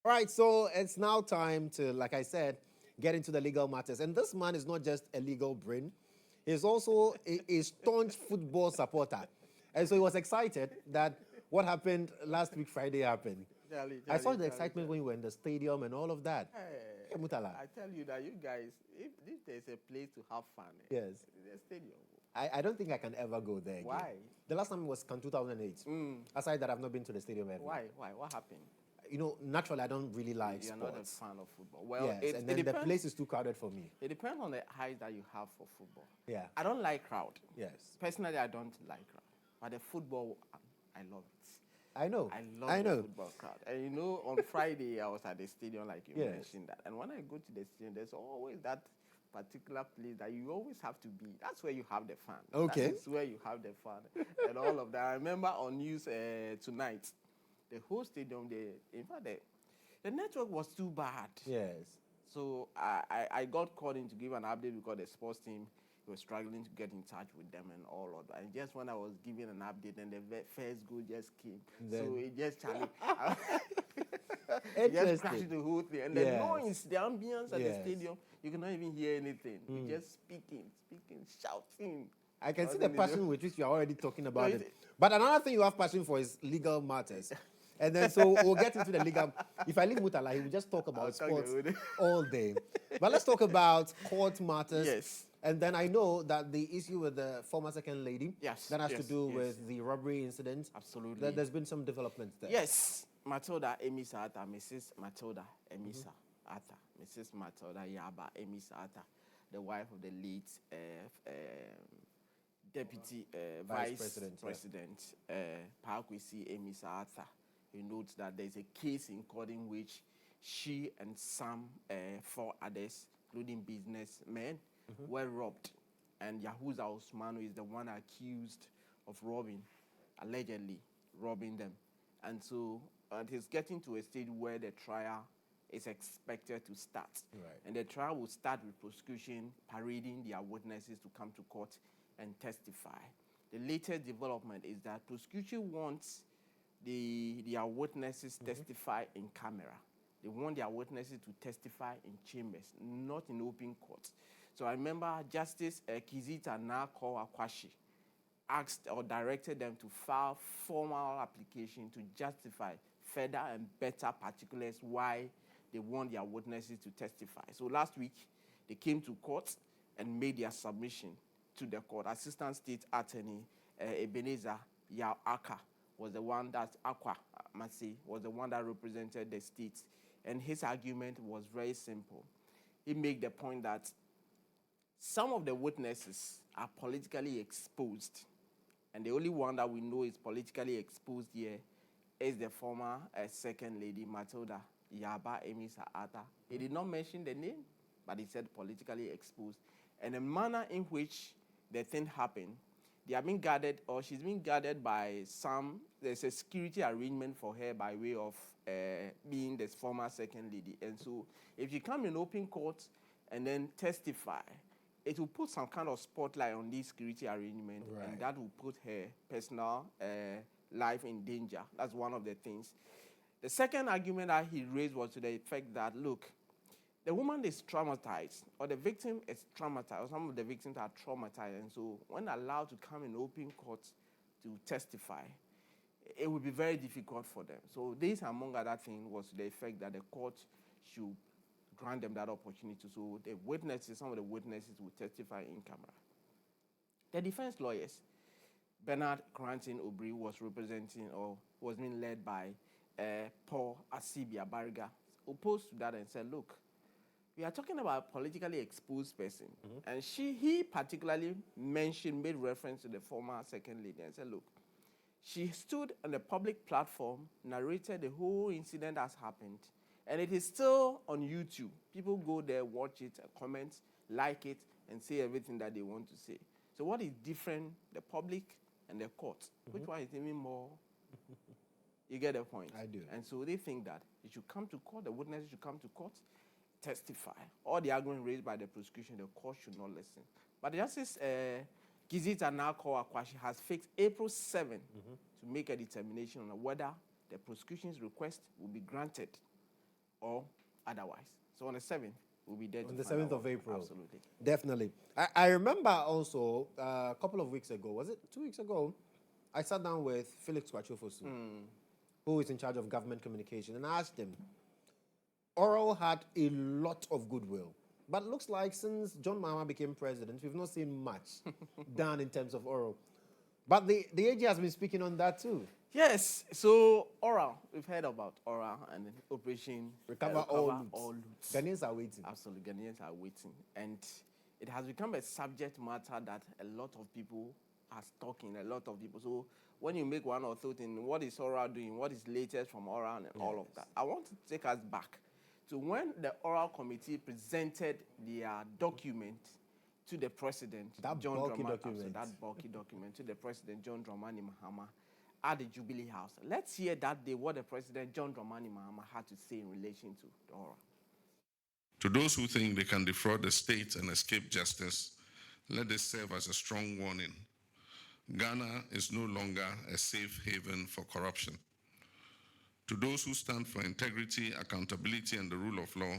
All right, so it's now time to, like I said, get into the legal matters. And this man is not just a legal brain, he's also a staunch football supporter. And so he was excited that what happened last week, Friday, happened. I saw the excitement when you were in the stadium and all of that. Hey, Murtala. I tell you that you guys, if there's a place to have fun, Yes. the stadium. I don't think I can ever go there again. Why? The last time was 2008. Aside that, I've not been to the stadium ever. Why? What happened? You know, naturally, I don't really like You're sports. not a fan of football. Well, yes, and then the place is too crowded for me. It depends on the eyes that you have for football. Yeah. I don't like crowd. Yes. Personally, I don't like crowd. But the football, I love it. I know. I love the football crowd. And you know, on Friday, I was at the stadium, like you mentioned that. And when I go to the stadium, there's always that particular place that you always have to be. That's where you have the fun. Okay. That's where you have the fun and all of that. I remember on news tonight, the whole stadium, in fact, the network was too bad. Yes. So I got called in to give an update because the sports team was struggling to get in touch with them and all of that. And just when I was giving an update, and the first goal just came. So it just challenged. It just crashed the whole thing. And the noise, the ambience at the stadium, you cannot even hear anything. You're just speaking, shouting. I can see the passion with which you are already talking about it. But another thing you have passion for is legal matters. And then so we'll get into the legal. If I leave Murtala, he will just talk about sports all day. But let's talk about court matters. Yes. And then I know that the issue with the former second lady, that has to do with the robbery incident. Absolutely. There's been some developments there. Yes. Matilda Amissah-Arthur, Mrs. Matilda Amissah-Arthur, Mrs. Matilda Amissah-Arthur, the wife of the late Deputy Vice President Parkwesi Amissah-Arthur. He notes that there's a case in court in which she and some 4 others, including businessmen, were robbed. And Yahuza Osmanu is the one accused of allegedly robbing them. And so it is getting to a stage where the trial is expected to start. Right. And the trial will start with prosecution parading their witnesses to come to court and testify. The latest development is that prosecution wants their witnesses testify in camera. They want their witnesses to testify in chambers, not in open court. So I remember Justice Kizita Nako Akwashi asked or directed them to file formal application to justify further and better particulars why they want their witnesses to testify. So last week, they came to court and made their submission to the court. Assistant State Attorney Ebenezer Aka was the one that was the one that represented the state. And his argument was very simple. He made the point that some of the witnesses are politically exposed. And the only one that we know is politically exposed here is the former second lady, Matilda Amissah-Arthur. He did not mention the name, but he said politically exposed. And the manner in which the thing happened, they are being guarded, or she's being guarded by there's a security arrangement for her by way of being the former second lady. And so if you come in open court and then testify, it will put some kind of spotlight on this security arrangement, and that will put her personal life in danger. That's one of the things. The second argument that he raised was to the effect that, look, the woman is traumatized, or the victim is traumatized, or some of the victims are traumatized, and so when allowed to come in open court to testify, it will be very difficult for them. So this, among other things, was to the effect that the court should grant them that opportunity. So the witnesses, some of the witnesses will testify in camera. The defense lawyers, Bernard Granton Obri was representing, or was being led by Paul Asibia Bariga, opposed to that and said, look, we are talking about a politically exposed person. And he particularly made reference to the former second lady and said, look, she stood on a public platform, narrated the whole incident that's happened, and it is still on YouTube. People go there, watch it, comment, like it, and say everything that they want to say. So what is different, the public and the court? Which one is even more? You get the point? I do. And so they think that it should come to court, the witnesses should come to court, testify. All the argument raised by the prosecution, the court should not listen. But Justice Kizita Nako Akwashi has fixed April 7 to make a determination on whether the prosecution's request will be granted or otherwise. So on the 7th, we'll be there. On the 7th of April. Absolutely. Definitely. I remember also a couple of weeks ago, was it 2 weeks ago? I sat down with Felix Kwachofosu, who is in charge of government communication, and I asked him, Oral had a lot of goodwill, but it looks like since John Mahama became president, we've not seen much done in terms of Oral. But the AG has been speaking on that too. Yes, so Oral, we've heard about Oral and Operation Recover all loot. Ghanaians are waiting. Absolutely, Ghanaians are waiting. And it has become a subject matter that a lot of people are talking, a lot of people. So when you make one or two things, what is Oral doing? What is latest from Oral and all of that? I want to take us back to when the Oral Committee presented their document to the President, That bulky document. That bulky document to the President, John Dramani Mahama, at the Jubilee House. Let's hear that day what the President, John Dramani Mahama, had to say in relation to the Oral. To those who think they can defraud the state and escape justice, let this serve as a strong warning. Ghana is no longer a safe haven for corruption. To those who stand for integrity, accountability, and the rule of law,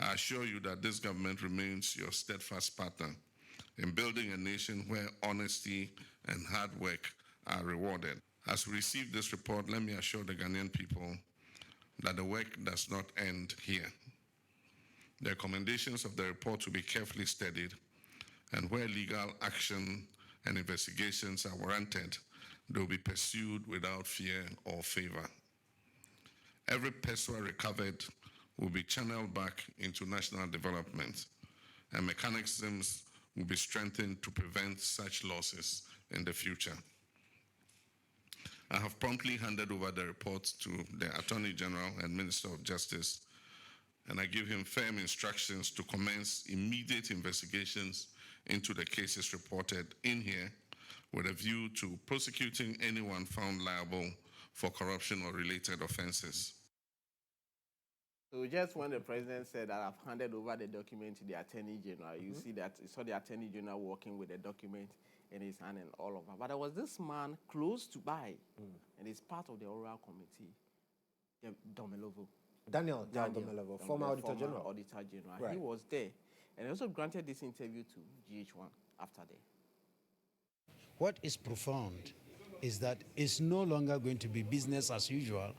I assure you that this government remains your steadfast partner in building a nation where honesty and hard work are rewarded. As we receive this report, let me assure the Ghanaian people that the work does not end here. The recommendations of the report will be carefully studied, and where legal action and investigations are warranted, they will be pursued without fear or favor. Every peso recovered will be channeled back into national development, and mechanisms will be strengthened to prevent such losses in the future. I have promptly handed over the report to the Attorney General and Minister of Justice, and I give him firm instructions to commence immediate investigations into the cases reported in here with a view to prosecuting anyone found liable for corruption or related offenses. So just when the President said that I've handed over the document to the Attorney General, you see that you saw the Attorney General working with the document in his hand and all of that. But there was this man close to by, and he's part of the Oral Committee, Domelovo. Daniel Domelovo, former Auditor General. Auditor General. Right. He was there. And he also granted this interview to GHOne after that. What is profound is that it's no longer going to be business as usual,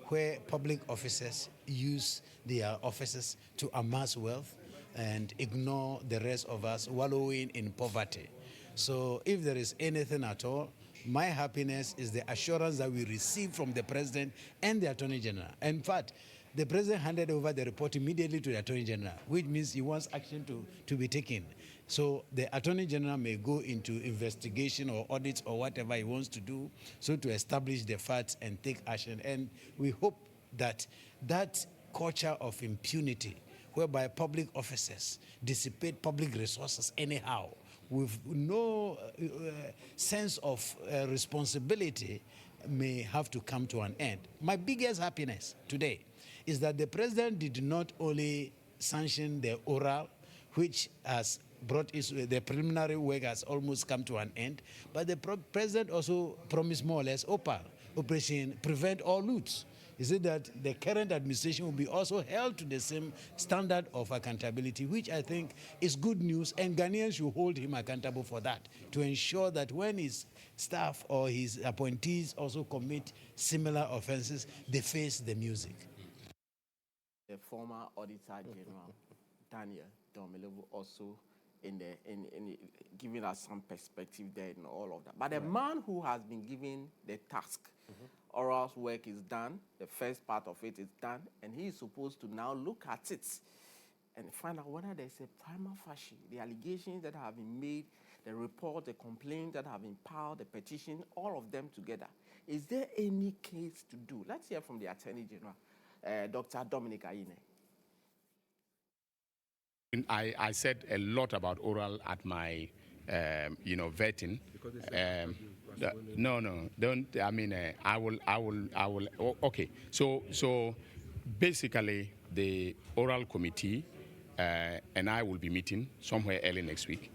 where public officers use their offices to amass wealth and ignore the rest of us wallowing in poverty. So if there is anything at all, my happiness is the assurance that we receive from the President and the Attorney General. In fact, the President handed over the report immediately to the Attorney General, which means he wants action to be taken. So the Attorney General may go into investigation or audits or whatever he wants to do, so to establish the facts and take action. And we hope that that culture of impunity, whereby public officers dissipate public resources anyhow, with no sense of responsibility, may have to come to an end. My biggest happiness today is that the President did not only sanction the oral, which has brought the preliminary work has almost come to an end, but the President also promised more or less Operation Prevent All Loots. Is it that the current administration will be also held to the same standard of accountability, which I think is good news, and Ghanaians should hold him accountable for that, to ensure that when his staff or his appointees also commit similar offenses, they face the music. The former Auditor General, Daniel Domelovo, also in giving us some perspective there and all of that. But the man who has been given the task, Oral's work is done, the first part of it is done, and he is supposed to now look at it and find out whether there's a prima facie, the allegations that have been made, the report, the complaint that have been filed, the petition, all of them together. Is there any case to do? Let's hear from the Attorney General, Dr. Dominic Ayine. I said a lot about oral at my, vetting. No, don't. I mean, I will. Okay. So, basically, the oral committee and I will be meeting somewhere early next week,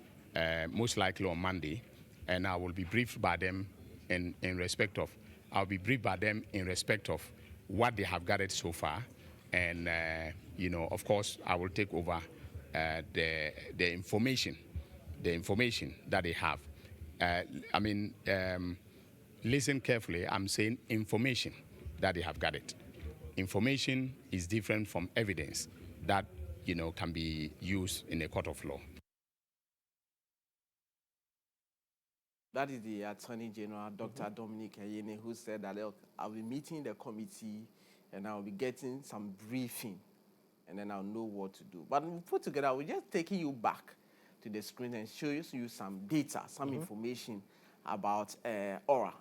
most likely on Monday, and I will be briefed by them in respect of. I'll be briefed by them in respect of what they have gathered so far, And, of course, I will take over the information that they have. Listen carefully. I'm saying information that they have gathered. Information is different from evidence that, can be used in a court of law. That is the Attorney General, Dr. Dominic Ayine, who said that I'll be meeting the committee and I'll be getting some briefing and then I'll know what to do. But we put together, we're just taking you back to the screen and show you some data, some information about Aura.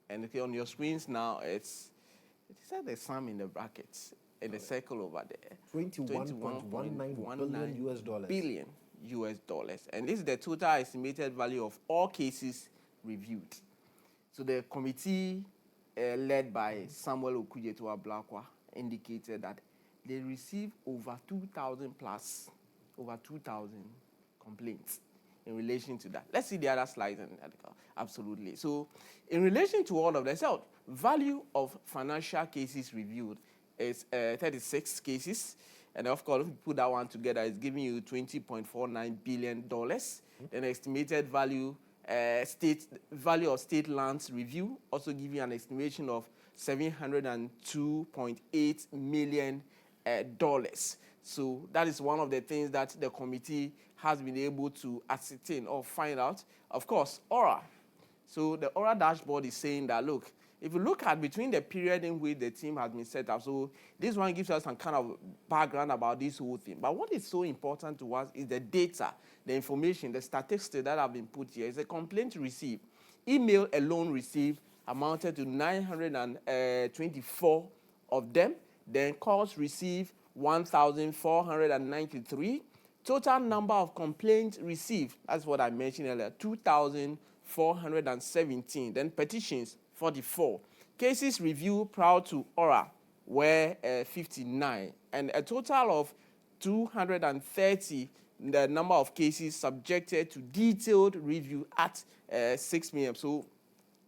And on your screens now, it said there's some in the brackets, in the circle over there. $21.19 billion US dollars. Billion US dollars. And this is the total estimated value of all cases reviewed. So the committee led by Samuel Okujeto-Ablakwa indicated that they received over 2,000 complaints in relation to that. Let's see the other slides. Absolutely. So in relation to all of this, so value of financial cases reviewed is 36 cases. And of course, if you put that one together, it's giving you $20.49 billion. Then estimated value, value of state lands review, also giving an estimation of $702.8 million. So that is one of the things that the committee has been able to ascertain or find out. Of course, Aura. So the Aura dashboard is saying that, look, if you look at between the period in which the team has been set up, so this one gives us some kind of background about this whole thing. But what is so important to us is the data, the information, the statistics that have been put here. It's a complaint received. Email alone received amounted to 924 of them. Then calls received 1,493. Total number of complaints received, that's what I mentioned earlier, 2,417. Then petitions, 44. Cases reviewed prior to Aura were 59. And a total of 230, the number of cases subjected to detailed review at 6 p.m. So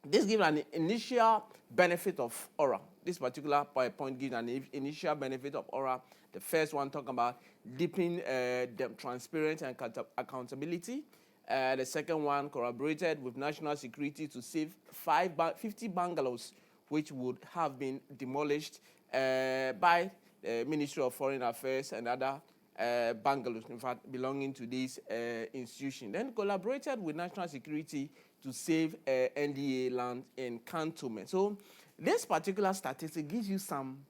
this gives an initial benefit of Aura. This particular point gives an initial benefit of Aura. The first one talking about deepening the transparency and accountability. The second one corroborated with national security to save 50 bungalows, which would have been demolished by the Ministry of Foreign Affairs and other bungalows, in fact, belonging to this institution. Then collaborated with national security to save NDA land in cantonment. So this particular statistic gives you some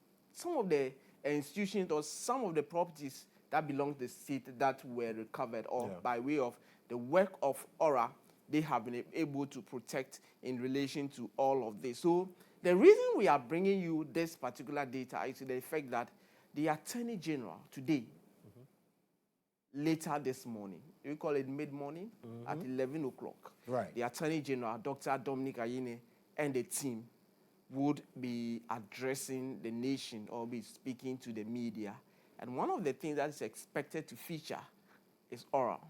of the institutions or some of the properties that belong to the state that were recovered or by way of the work of Aura, they have been able to protect in relation to all of this. So the reason we are bringing you this particular data is the effect that the Attorney General today, later this morning, we call it mid-morning, at 11 o'clock, the Attorney General, Dr. Dominic Ayine, and the team would be addressing the nation or be speaking to the media. And one of the things that is expected to feature is Aura.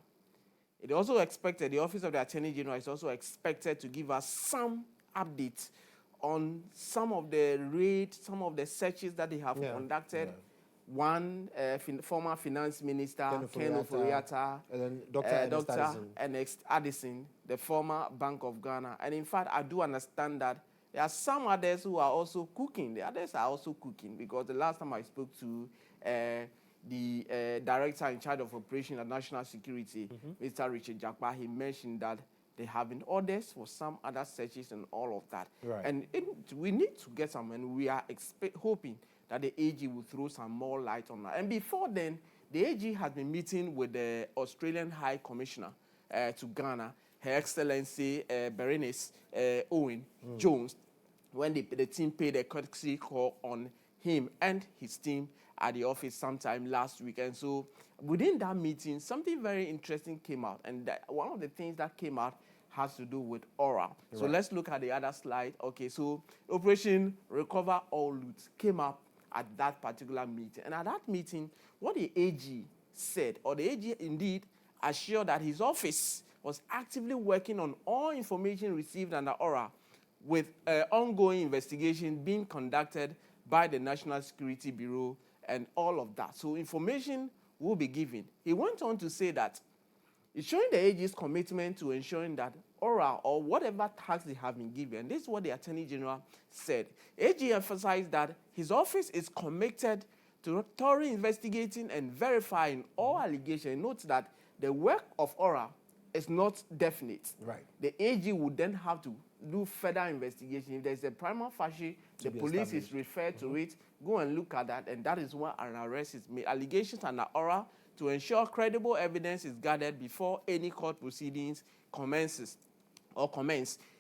It also expected, the Office of the Attorney General is also expected to give us some updates on some of the raids, some of the searches that they have conducted. One, former Finance Minister, Ken Ofori-Atta, and then Dr. Ernest Addison, the former Bank of Ghana. And in fact, I do understand that there are some others who are also cooking. The others are also cooking because the last time I spoke to the director in charge of operation and national security, Mr. Richard Jakpa, he mentioned that they have been orders for some other searches and all of that. And we need to get some, and we are hoping that the AG will throw some more light on that. And before then, the AG has been meeting with the Australian High Commissioner to Ghana, Her Excellency Berenice Owen Jones, when the team paid a courtesy call on him and his team at the office sometime last week. And so within that meeting, something very interesting came out. And one of the things that came out has to do with Aura. So let's look at the other slide. Okay, so Operation Recover All Loot came up at that particular meeting. And at that meeting, what the AG said, or the AG indeed assured that his office was actively working on all information received under Aura, with ongoing investigation being conducted by the National Security Bureau and all of that. So information will be given. He went on to say that it's showing the AG's commitment to ensuring that oral or whatever tax they have been given. This is what the Attorney General said. AG emphasized that his office is committed to thoroughly investigating and verifying all allegations. Note that the work of oral is not definite. Right. The AG would then have to do further investigation. If there's a prima facie, the police is referred to it, go and look at that, and that is when an arrest is made. Allegations under oral to ensure credible evidence is gathered before any court proceedings commence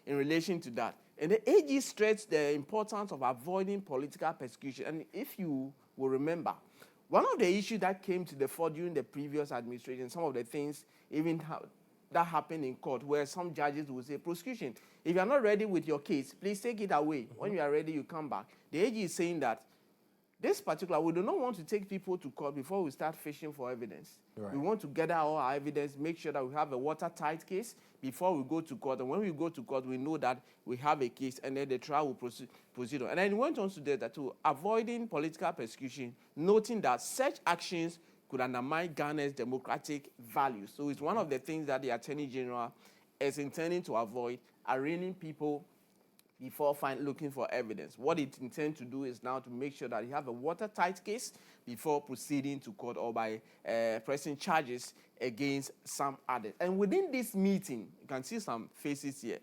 in relation to that. And the AG stressed the importance of avoiding political persecution. And if you will remember, one of the issues that came to the fore during the previous administration, some of the things even that happened in court, where some judges will say, prosecution, if you are not ready with your case, please take it away. When you are ready, you come back. The AG is saying that this particular, we do not want to take people to court before we start fishing for evidence. Right. We want to gather all our evidence, make sure that we have a watertight case before we go to court. And when we go to court, we know that we have a case, and then the trial will proceed on. And then he went on to say that to avoiding political persecution, noting that such actions could undermine Ghana's democratic values. So it's one of the things that the Attorney General is intending to avoid, arraigning people before looking for evidence. What it intends to do is now to make sure that you have a watertight case before proceeding to court or by pressing charges against some others. And within this meeting, you can see some faces here.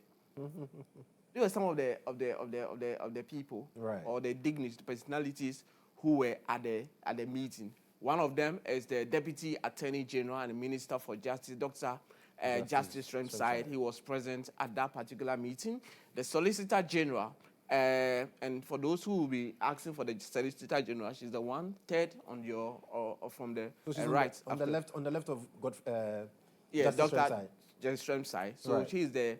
These are some of the people, right, or the dignitaries, the personalities who were at the meeting. One of them is the Deputy Attorney General and the Minister for Justice, Dr. Justice Remside. He was present at that particular meeting. The Solicitor General, and for those who will be asking for the Solicitor General, she's the one third on your from the right on the left of Dr. Remside. Justice Remside. So right, she is the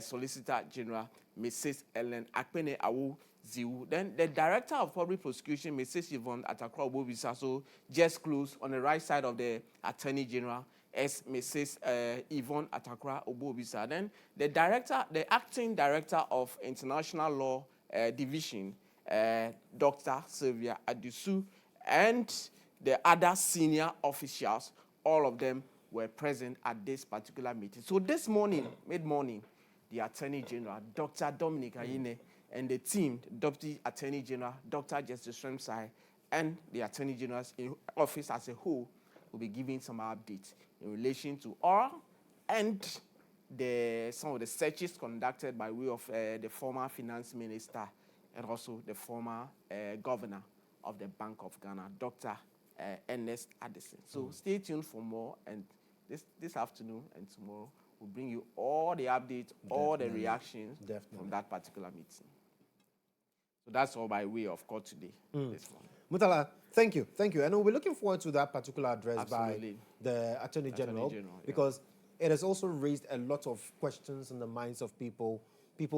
Solicitor General, Mrs. Ellen Akpene Awu Ziwu. Then the Director of Public Prosecution, Mrs. GHOne Atakra Obobisa, so just close on the right side of the Attorney General, as Mrs. Yvonne Atakra Obobisa. Then the Acting Director of International Law Division, Dr. Sylvia Adusu, and the other senior officials, all of them were present at this particular meeting. So this morning, mid-morning, the Attorney General, Dr. Dominic Ayine, and the team, the Deputy Attorney General, Dr. Justice Remside, and the Attorney General's office as a whole will be giving some updates in relation to oral and some of the searches conducted by way of the former finance minister and also the former governor of the Bank of Ghana, Dr. Ernest Addison. So stay tuned for more, and this afternoon and tomorrow we'll bring you all the updates, all the reactions from that particular meeting. So that's all by way of court today, this morning. Murtala, thank you. And we'll be looking forward to that particular address Absolutely. by the Attorney General, because it has also raised a lot of questions in the minds of people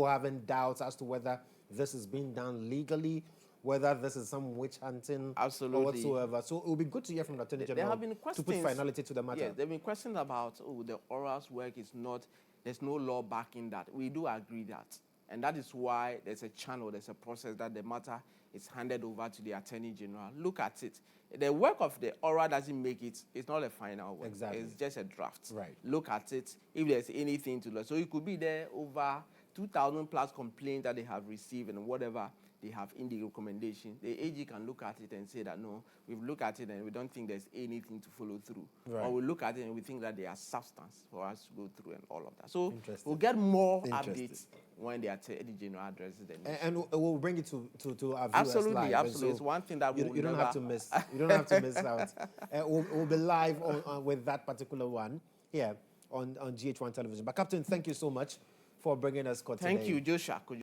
having doubts as to whether this is being done legally, whether this is some witch hunting or whatsoever. So it will be good to hear from the Attorney General have been to put finality to the matter. Yes, there have been questions about, the oral's work is not, there's no law backing that. We do agree that. And that is why there's a channel, there's a process that the matter is handed over to the Attorney General. Look at it. The work of the oral doesn't make it, it's not a final work. Exactly. It's just a draft. Right. Look at it, if there's anything to learn. So it could be there over 2,000 plus complaints that they have received and whatever they have in the recommendation. The AG can look at it and say that, no, we've looked at it and we don't think there's anything to follow through. Right. Or we look at it and we think that there are substance for us to go through and all of that. So we'll get more updates when the Attorney General addresses the nation. And we'll bring it to our viewers Absolutely, live. absolutely. So it's one thing that you don't have to miss. You don't have to miss out. We'll be live with that particular one here on GHOne television. But Captain, thank you so much for bringing us court today. Thank you, Joshua.